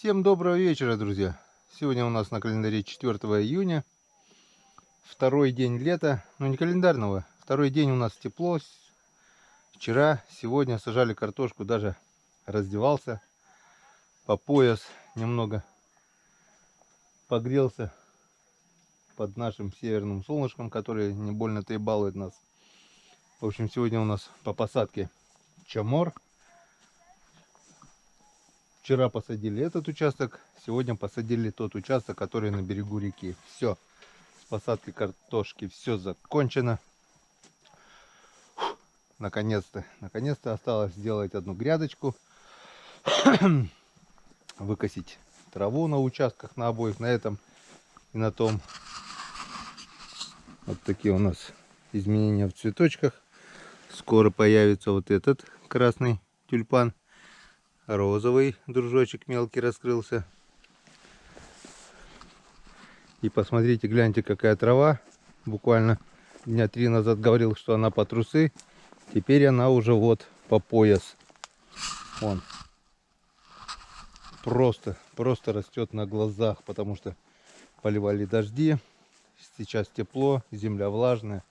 Всем доброго вечера, друзья! Сегодня у нас на календаре 4 июня, второй день лета, ну не календарного, второй день у нас тепло. Вчера, сегодня сажали картошку, даже раздевался по пояс, немного погрелся под нашим северным солнышком, которое не больно-то и балует нас. В общем, сегодня у нас по посадке чамор. Вчера посадили этот участок, сегодня посадили тот участок, который на берегу реки. Все, с посадкой картошки все закончено. Наконец-то осталось сделать одну грядочку, выкосить траву на участках, на обоих, на этом и на том. Вот такие у нас изменения в цветочках. Скоро появится вот этот красный тюльпан. Розовый дружочек мелкий раскрылся. И посмотрите, гляньте, какая трава. Буквально дня 3 назад говорил, что она по трусы. Теперь она уже вот по пояс. Вон. Просто растет на глазах, потому что поливали дожди. Сейчас тепло, земля влажная.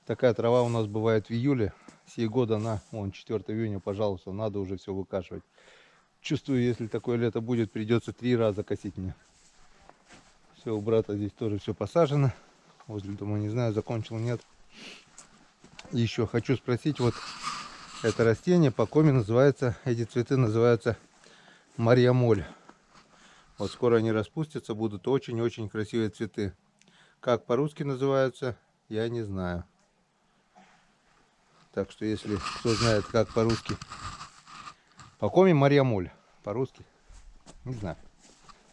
Такая трава у нас бывает в июле. Сей год она, вон, 4 июня, пожалуйста, надо уже все выкашивать. Чувствую, если такое лето будет, придется 3 раза косить мне. Все, у брата здесь тоже все посажено. Возле дома, не знаю, закончил, нет. Еще хочу спросить, вот это растение по коме называется, эти цветы называются марьямоль. Вот скоро они распустятся, будут очень-очень красивые цветы. Как по-русски называются, я не знаю. Так что, если кто знает, как по-русски. По коме марьямоль. По-русски не знаю.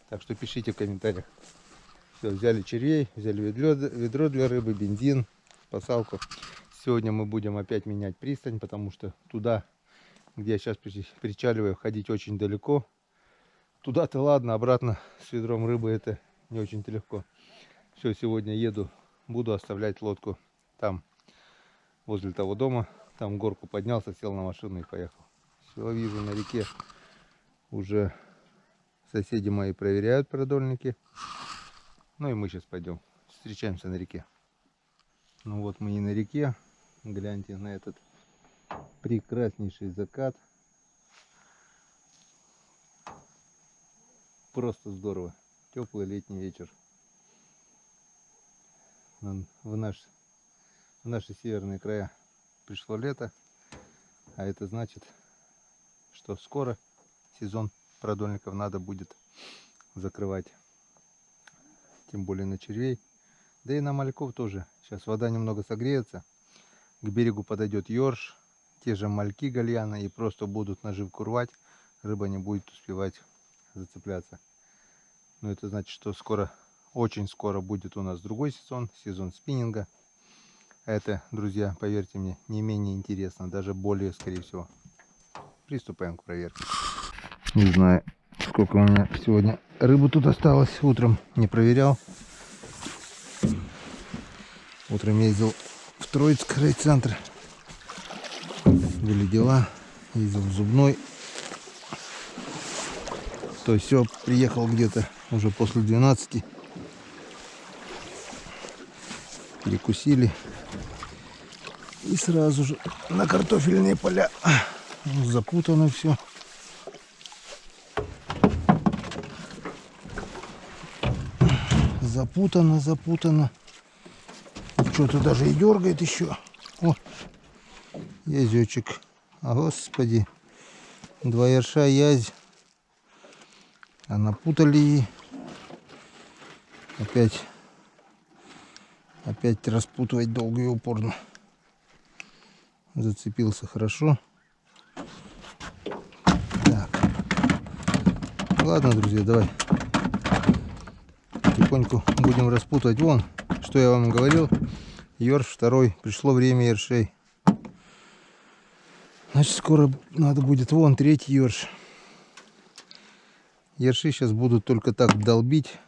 Так что пишите в комментариях. Все, взяли червей, взяли ведро для рыбы, бензин, спасалку. Сегодня мы будем опять менять пристань, потому что туда, где я сейчас причаливаю, ходить очень далеко. Туда-то ладно, обратно с ведром рыбы это не очень-то легко. Все, сегодня еду, буду оставлять лодку там, возле того дома. Там горку поднялся, сел на машину и поехал. Все, вижу на реке уже соседи мои проверяют продольники. Ну и мы сейчас пойдем, встречаемся на реке. Ну вот мы и на реке. Гляньте на этот прекраснейший закат. Просто здорово. Теплый летний вечер. В наши северные края пришло лето. А это значит, что скоро сезон продольников надо будет закрывать. Тем более на червей. Да и на мальков тоже. Сейчас вода немного согреется. К берегу подойдет ёрш. Те же мальки гальяна. И просто будут наживку рвать. Рыба не будет успевать зацепляться. Но это значит, что скоро, очень скоро будет у нас другой сезон. Сезон спиннинга. Это, друзья, поверьте мне, не менее интересно. Даже более, скорее всего. Приступаем к проверке. Не знаю, сколько у меня сегодня рыбы тут осталось. Утром не проверял. Утром ездил в Троицк райцентр. Были дела. Ездил в Зубной. То есть все, приехал где-то уже после 12. Перекусили. И сразу же на картофельные поля. Запутано все. Запутано. Что-то даже и дергает еще. О, язечек. А господи. 2 ерша язь. А напутали. Опять распутывать долго и упорно. Зацепился хорошо. Так. Ладно, друзья, давай потихоньку будем распутывать. Вон, что я вам говорил. Ёрш второй. Пришло время ершей. Значит, скоро надо будет, вон, 3-й ёрш. Ерши сейчас будут только так долбить.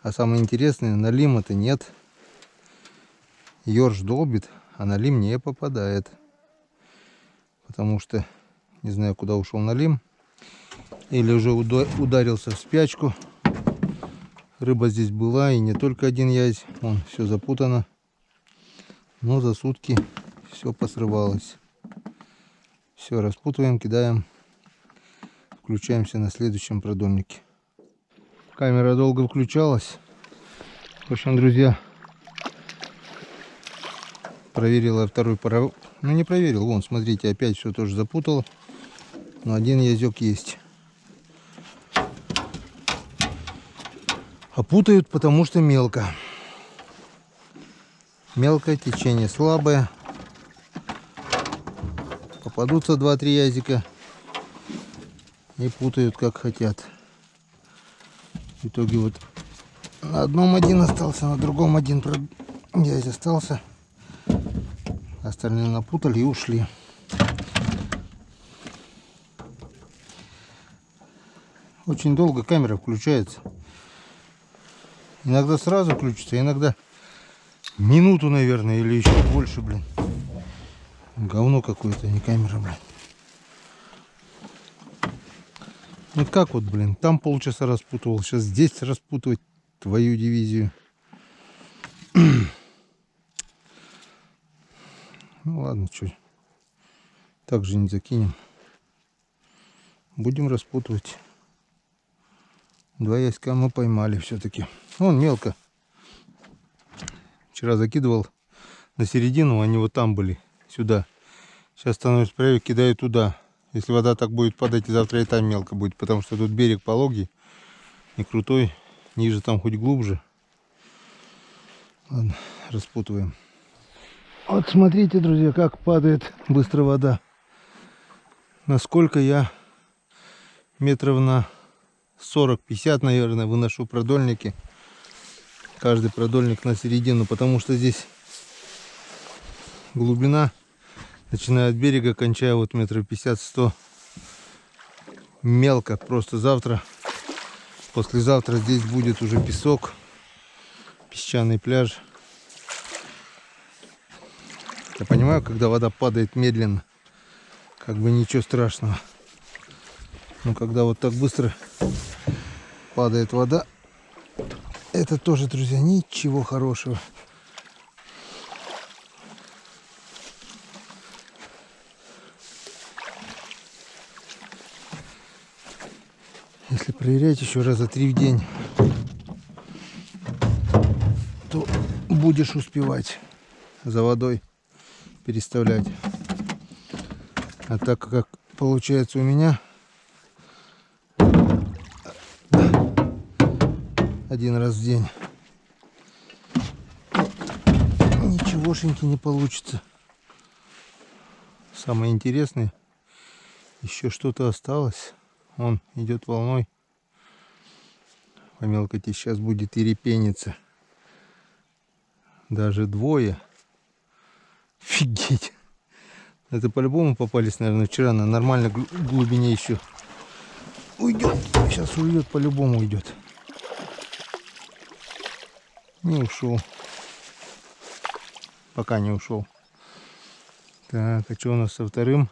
А самое интересное, на лима-то нет. Ёрш долбит, а на лим не попадает. Потому что не знаю, куда ушел налим. или уже ударился в спячку. Рыба здесь была, и не только один язь. Вон, все запутано. Но за сутки все посрывалось. Все распутываем, кидаем. Включаемся на следующем продольнике. Камера долго включалась. В общем, друзья, проверил я второй паровоз. Ну, не проверил. Вон, смотрите, опять все тоже запутало. Но один язёк есть. А путают, потому что мелко. Мелкое течение, слабое. Попадутся 2-3 язика и путают как хотят. В итоге вот на одном один остался, на другом один язь остался. Остальные напутали и ушли. Очень долго камера включается. Иногда сразу включится, иногда минуту, наверное, или еще больше, блин. Говно какое-то, не камера, блин. Вот как вот, блин, там полчаса распутывал, сейчас здесь распутывать твою дивизию. Ну ладно, что, так же не закинем. Будем распутывать. 2 яська мы поймали все-таки. Вон мелко. Вчера закидывал на середину, они вот там были, сюда. Сейчас становится правее, кидаю туда. Если вода так будет падать, и завтра и там мелко будет, потому что тут берег пологий, не крутой, ниже там хоть глубже. Ладно, распутываем. Вот смотрите, друзья, как падает быстро вода. Насколько я метров на 40-50, наверное, выношу продольники. Каждый продольник на середину, потому что здесь глубина, начиная от берега, кончая вот метров 50-100. Мелко. Просто завтра, послезавтра здесь будет уже песок, песчаный пляж. Я понимаю, когда вода падает медленно, как бы ничего страшного. Но когда вот так быстро падает вода, это тоже, друзья, ничего хорошего. Если проверять еще раза 3 в день, то будешь успевать за водой переставлять. А так как получается у меня 1 раз в день, ничегошеньки не получится. Самое интересное, еще что-то осталось. Он идет волной. По мелкоти сейчас будет и репениться. Даже 2. Офигеть. Это по-любому попались, наверное, вчера на нормальной глубине еще. Уйдет. Сейчас уйдет, по-любому уйдет. Не ушел. Пока не ушел. Так, а что у нас со вторым?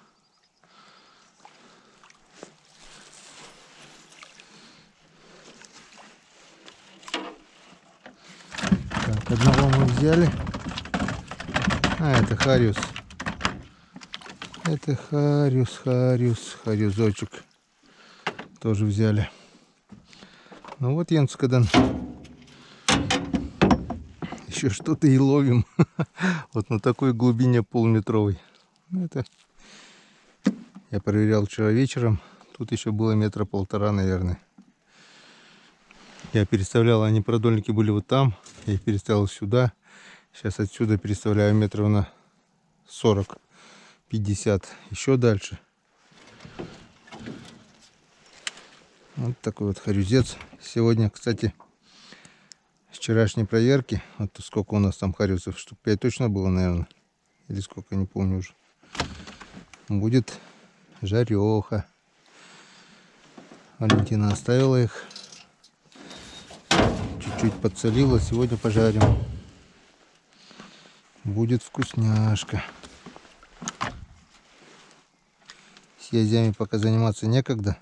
Так, одного мы взяли. А, это хариус. Это хариусочек. Тоже взяли. Ну вот, Янскадан. Еще что-то и ловим. Вот на такой глубине полуметровой. Это я проверял вчера вечером. Тут еще было 1,5 метра, наверное. Я переставлял, они продольники были вот там. Я их переставил сюда. Сейчас отсюда переставляю метров на 40-50. Еще дальше. Вот такой вот харюзец. Сегодня, кстати, с вчерашней проверки. Вот сколько у нас там хариусов? Штук 5 точно было, наверное. Или сколько, не помню уже. Будет жареха. Валентина оставила их. Чуть-чуть подсолила. Сегодня пожарим. Будет вкусняшка. С язями пока заниматься некогда.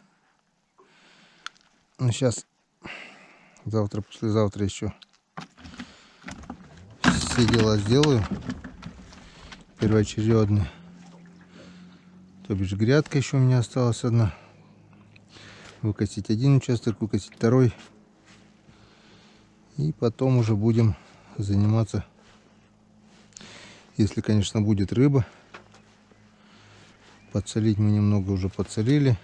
Ну, сейчас, завтра, послезавтра еще все дела сделаю. Первоочередные. То бишь грядка еще у меня осталась одна. Выкосить один участок, выкосить второй. И потом уже будем заниматься, если, конечно, будет рыба. Подсолить мы немного уже подсолили.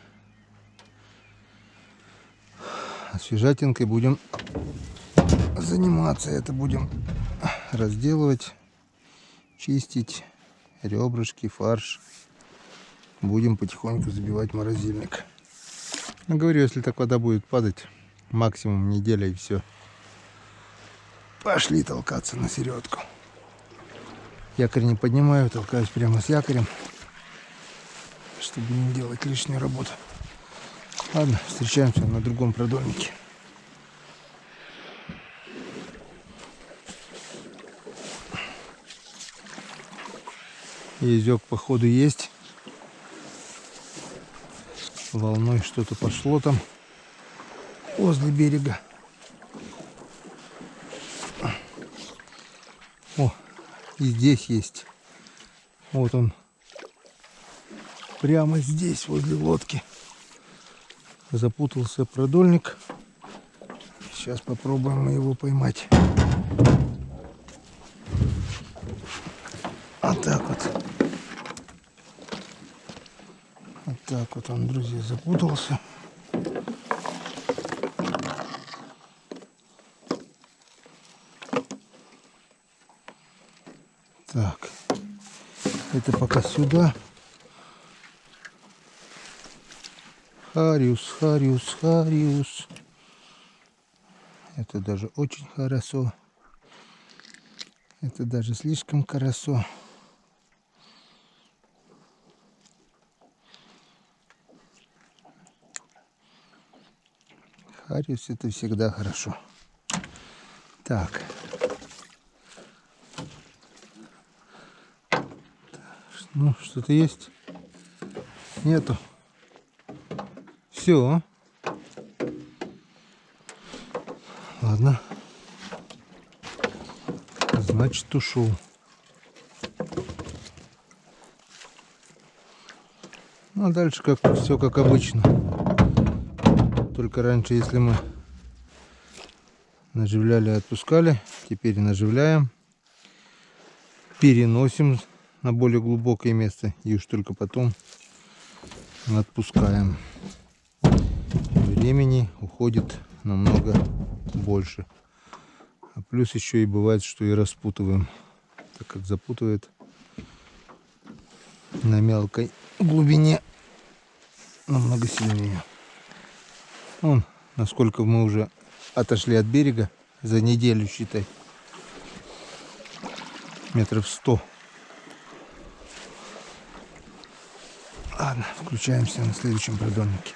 А свежатинкой будем заниматься. Это будем разделывать, чистить ребрышки, фарш. Будем потихоньку забивать в морозильник. Я говорю, если так вода будет падать, максимум неделя и все. Пошли толкаться на середку. Якорь не поднимаю, толкаюсь прямо с якорем, чтобы не делать лишнюю работу. Ладно, встречаемся на другом продольнике. Язёк походу есть. Волной что-то пошло там возле берега. О, и здесь есть. Вот он. Прямо здесь, возле лодки. Запутался продольник. Сейчас попробуем мы его поймать. Вот так вот. Вот так вот он, друзья, запутался. Так. Это пока сюда. Хариус, хариус, хариус. Это даже очень хорошо. Это даже слишком хорошо. Хариус это всегда хорошо. Так. Ну, что-то есть? Нету. Все. Ладно. Значит, ушел. Ну, а дальше как все как обычно. Только раньше, если мы наживляли и отпускали, теперь наживляем, переносим на более глубокое место и уж только потом отпускаем. Времени уходит намного больше. А плюс еще и бывает, что и распутываем, так как запутывает на мелкой глубине намного сильнее. Вон, насколько мы уже отошли от берега за неделю, считай. Метров 100. Ладно, включаемся на следующем продольнике.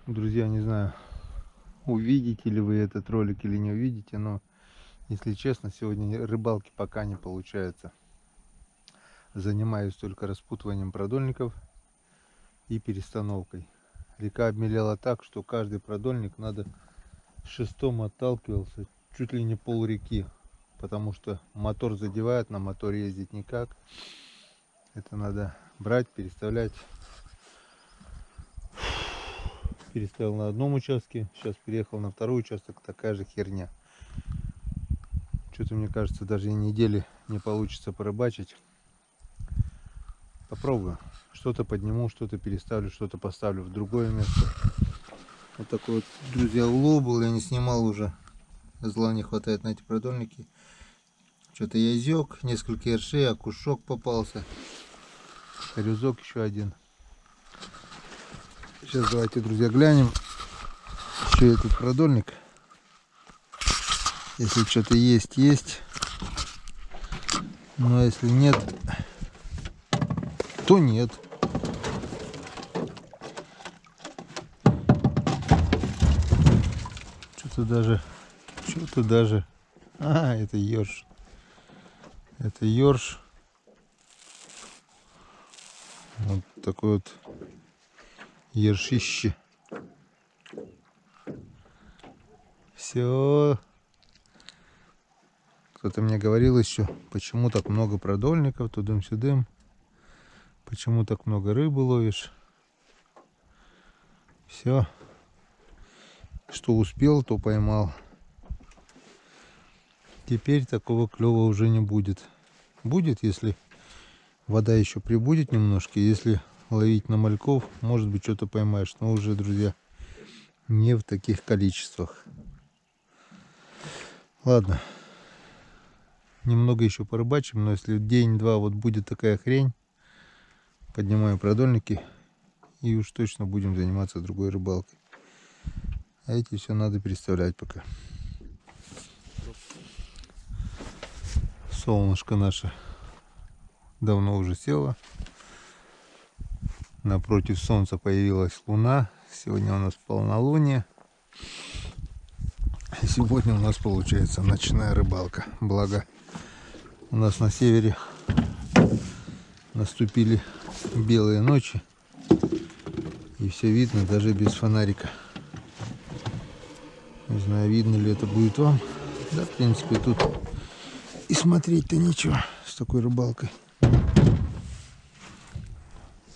Друзья, не знаю, увидите ли вы этот ролик или не увидите, но, если честно, сегодня рыбалки пока не получается. Занимаюсь только распутыванием продольников и перестановкой. Река обмелела так, что каждый продольник надо шестом отталкивался чуть ли не пол реки, потому что мотор задевает, на моторе ездить никак. Это надо брать, переставлять. Переставил на одном участке, сейчас переехал на второй участок, такая же херня. Что-то мне кажется, даже и недели не получится порыбачить. Попробую. Что-то подниму, что-то переставлю, что-то поставлю в другое место. Вот такой вот, друзья, улов был, я не снимал уже. Зла не хватает на эти продольники. Что-то язёк, несколько ершей, окушок попался. Корюзок еще один. Сейчас давайте, друзья, глянем еще этот продольник. Если что-то есть, есть. Но если нет, то нет. Что-то даже. А, это ёрш. Это ёрш. Вот такой вот ершище. Все. Кто-то мне говорил еще, почему так много продольников, тудым-сюдым. Почему так много рыбы ловишь? Все. Что успел, то поймал. Теперь такого клёва уже не будет. Будет, если вода еще прибудет немножко. Если ловить на мальков, может быть, что-то поймаешь. Но уже, друзья, не в таких количествах. Ладно. Немного еще порыбачим, но если день-два вот будет такая хрень, поднимаем продольники и уж точно будем заниматься другой рыбалкой. А эти все надо переставлять пока. Солнышко наше давно уже село. Напротив солнца появилась луна. Сегодня у нас полнолуние. И сегодня у нас получается ночная рыбалка. Благо у нас на севере наступили белые ночи. И все видно даже без фонарика. Не знаю, видно ли это будет вам. Да, в принципе, тут и смотреть-то нечего с такой рыбалкой.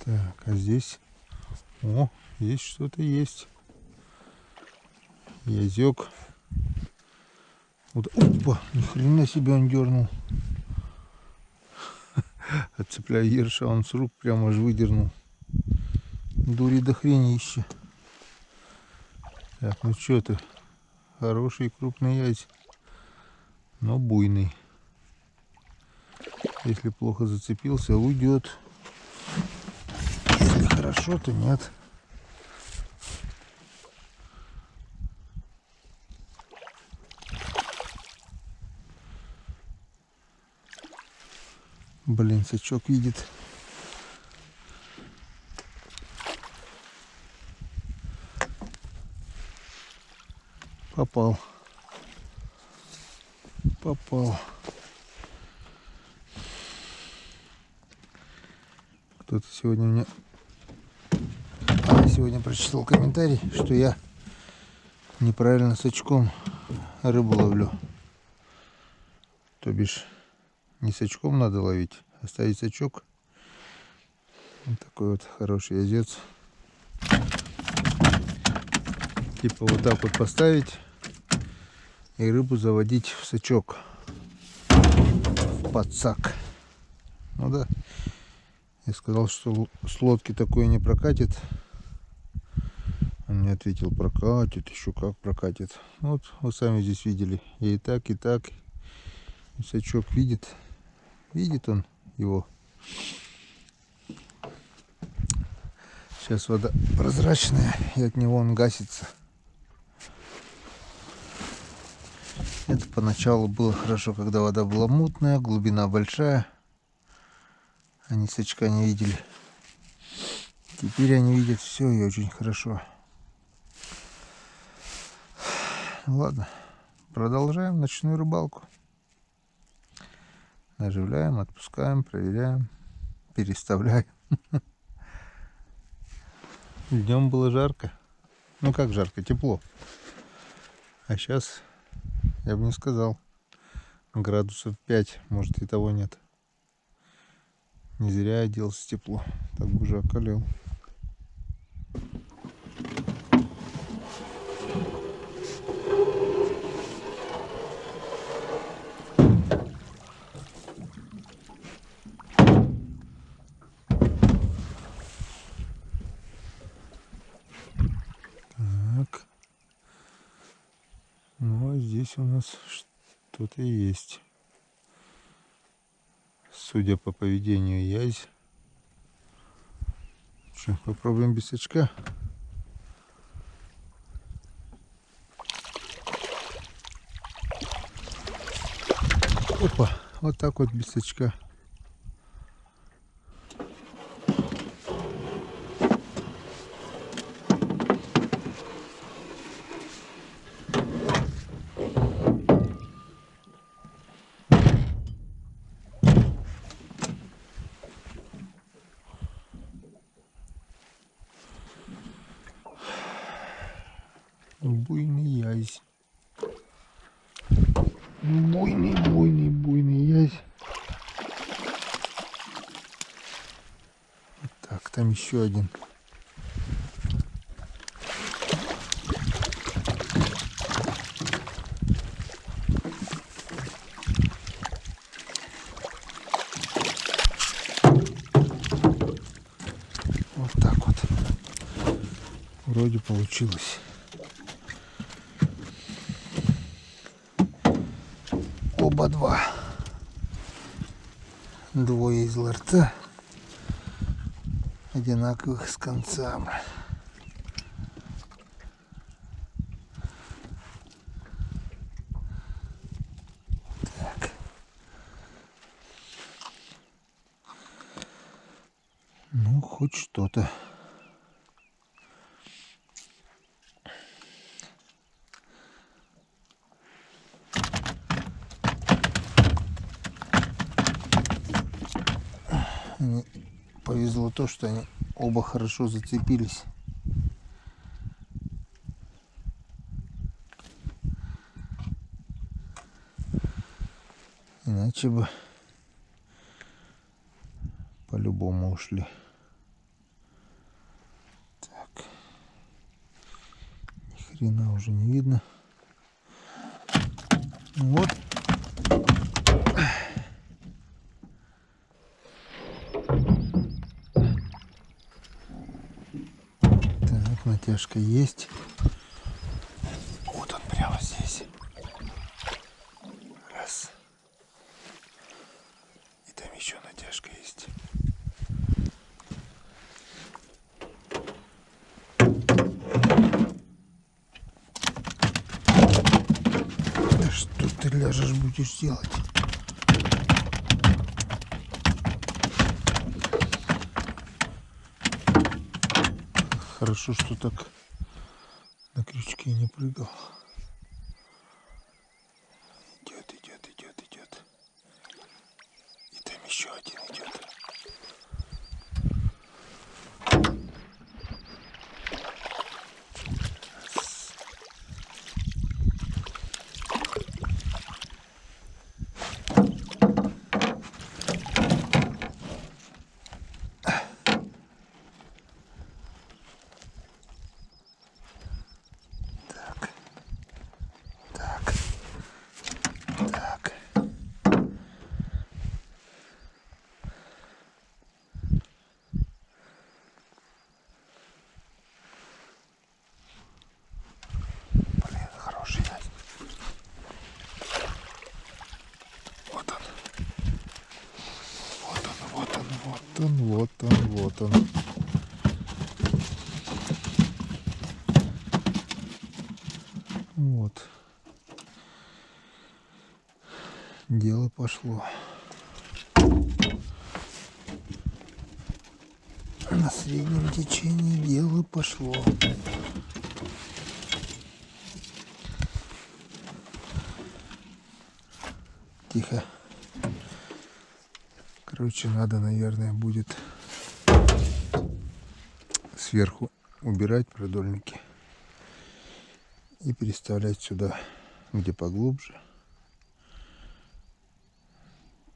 Так, а здесь... О, здесь что-то есть. Язёк. Вот, опа, ни хрена себе он дернул. Отцепляю ерша, он с рук прямо аж выдернул. Дури до хренища. Так, ну что ты? Хороший крупный язь, но буйный. Если плохо зацепился, уйдет. Если хорошо, то нет. Блин, сачок видит. Попал. Попал. Кто-то сегодня мне... сегодня прочитал комментарий, что я неправильно сачком рыбу ловлю. То бишь, не сачком надо ловить, а ставить сачок. Вот такой вот хороший язец. Типа вот так вот поставить и рыбу заводить в сачок, в подсак. Ну да, я сказал, что с лодки такое не прокатит. Он мне ответил, прокатит, еще как прокатит. Вот вы сами здесь видели, я и так. И сачок видит он его. Сейчас вода прозрачная, и от него он гасится. Это поначалу было хорошо, когда вода была мутная, глубина большая. Они сачка не видели. Теперь они видят все и очень хорошо. Ладно, продолжаем ночную рыбалку. Наживляем, отпускаем, проверяем, переставляем. Днем было жарко. Ну как жарко, тепло. А сейчас, я бы не сказал, градусов 5, может и того нет. Не зря оделся тепло, так бы уже околел. Так. Ну а здесь у нас что-то есть. Судя по поведению язь. Что, попробуем без сачка? Опа, вот так вот без сачка. Буйный язь. Буйный язь. Так, там еще один. Вот так вот. Вроде получилось. Оба два. Двое из ларца. Одинаковых с концами. Так. Ну, хоть что-то. Повезло то, что они оба хорошо зацепились. Иначе бы по-любому ушли. Так. Ни хрена уже не видно. Вот. Так, натяжка есть. Вот он прямо здесь. Раз. И там еще натяжка есть. Да что ты ляжешь будешь делать? Хорошо, что так на крючке не прыгал. Идет. И там еще один идет. Так. Блин, хороший язь. Вот он. Вот. Дело пошло. На среднем течении дело пошло. Тихо. Короче, надо, наверное, будет сверху убирать продольники и переставлять сюда, где поглубже.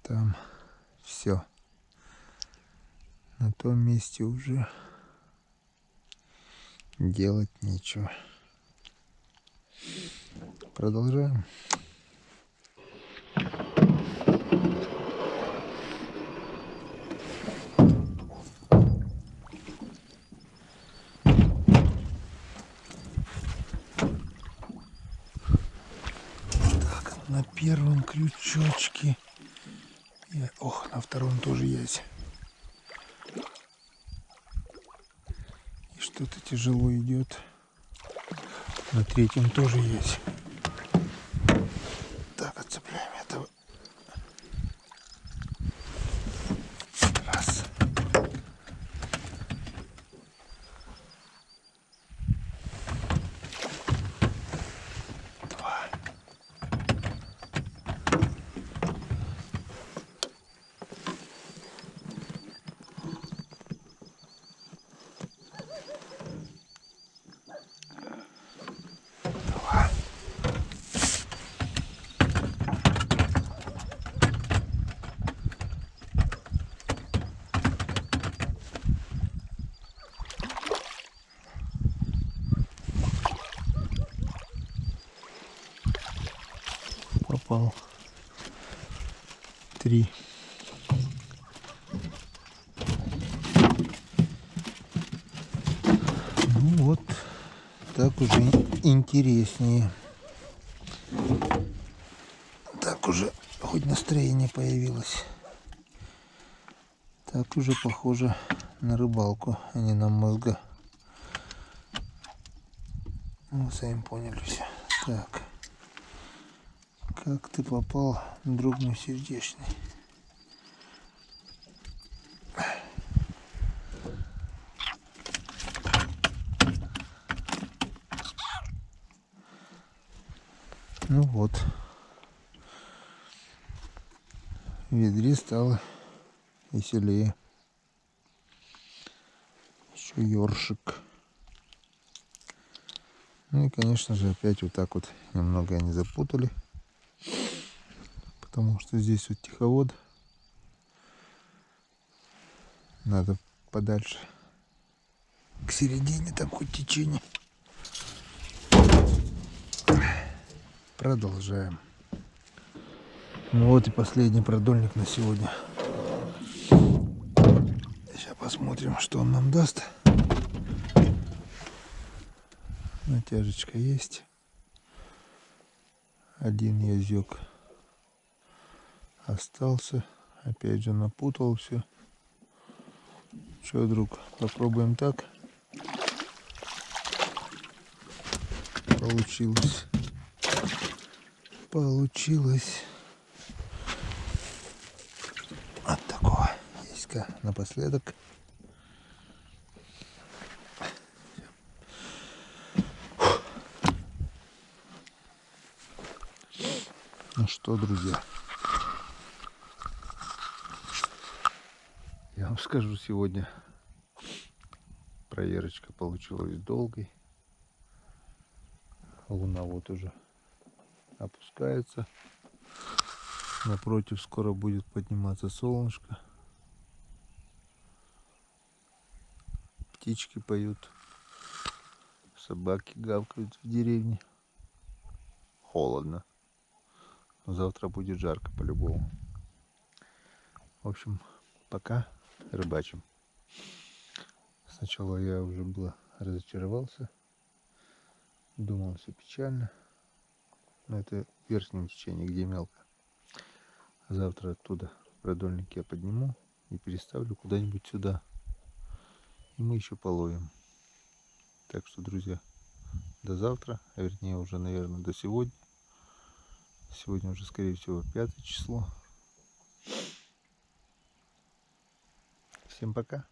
Там все. На том месте уже делать нечего. Продолжаем. Так, на первом крючочке. Ох, на втором тоже есть. И что-то тяжело идет. На третьем тоже есть. Так, отцепляем этого. Раз. Два. Два. попал. 3. Ну вот, так уже интереснее. Так уже хоть настроение появилось. Так уже похоже на рыбалку, а не на мозга. Ну, сами поняли все. Так. Как ты попал, друг мой сердечный? Ну вот. В ведре стало веселее. Еще ёршик. Ну и, конечно же, опять вот так вот немного они запутали. Потому что здесь вот тиховод. Надо подальше. К середине там хоть течение. Продолжаем. Ну вот и последний продольник на сегодня. Сейчас посмотрим, что он нам даст. Натяжечка есть. Один язык остался. Опять же напутал все. Что, друг, попробуем так. Получилось. Получилось. Вот такого. Есть-ка напоследок. Ну что, друзья, я вам скажу, сегодня проверочка получилась долгой. Луна вот уже опускается. Напротив скоро будет подниматься солнышко. Птички поют. Собаки гавкают в деревне. Холодно. Но завтра будет жарко по-любому. В общем, пока рыбачим. Сначала я уже было разочаровался. Думал, все печально. Но это в верхнем течении, где мелко. Завтра оттуда продольник я подниму и переставлю куда-нибудь сюда. И мы еще половим. Так что, друзья, до завтра, а вернее уже, наверное, до сегодня. Сегодня уже, скорее всего, 5 число. Всем пока.